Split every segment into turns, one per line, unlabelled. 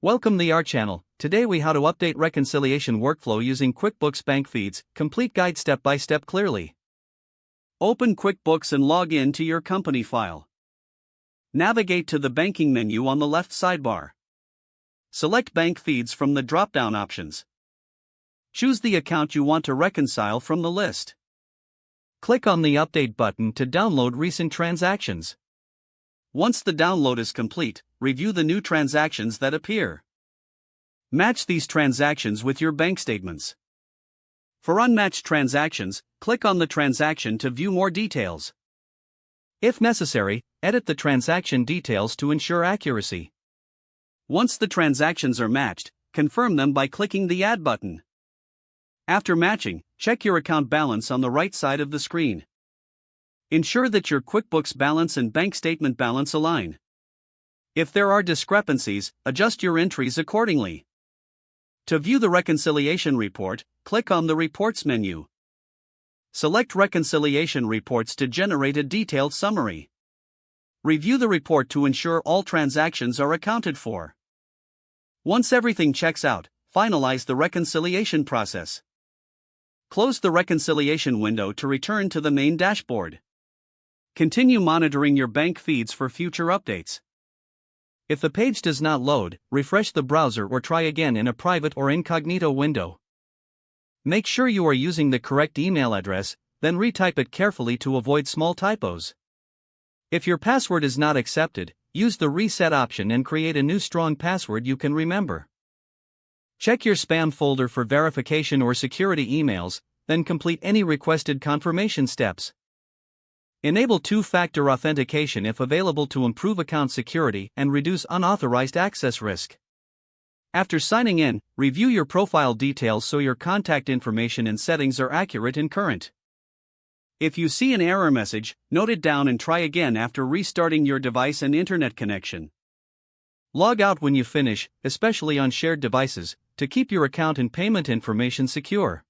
Welcome to our channel. Today we how to update reconciliation workflow using QuickBooks Bank Feeds, complete guide step by step clearly. Open QuickBooks and log in to your company file. Navigate to the banking menu on the left sidebar. Select Bank Feeds from the drop-down options. Choose the account you want to reconcile from the list. Click on the Update button to download recent transactions. Once the download is complete, review the new transactions that appear. Match these transactions with your bank statements. For unmatched transactions, click on the transaction to view more details. If necessary, edit the transaction details to ensure accuracy. Once the transactions are matched, confirm them by clicking the Add button. After matching, check your account balance on the right side of the screen. Ensure that your QuickBooks balance and bank statement balance align. If there are discrepancies, adjust your entries accordingly. To view the reconciliation report, click on the Reports menu. Select Reconciliation Reports to generate a detailed summary. Review the report to ensure all transactions are accounted for. Once everything checks out, finalize the reconciliation process. Close the reconciliation window to return to the main dashboard. Continue monitoring your bank feeds for future updates. If the page does not load, refresh the browser or try again in a private or incognito window. Make sure you are using the correct email address, then retype it carefully to avoid small typos. If your password is not accepted, use the reset option and create a new strong password you can remember. Check your spam folder for verification or security emails, then complete any requested confirmation steps. Enable two-factor authentication if available to improve account security and reduce unauthorized access risk. After signing in, review your profile details so your contact information and settings are accurate and current. If you see an error message, note it down and try again after restarting your device and internet connection. Log out when you finish, especially on shared devices, to keep your account and payment information secure.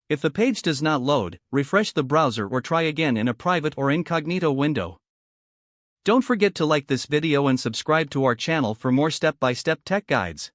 If the page does not load, refresh the browser or try again in a private or incognito window. Don't forget to like this video and subscribe to our channel for more step-by-step tech guides.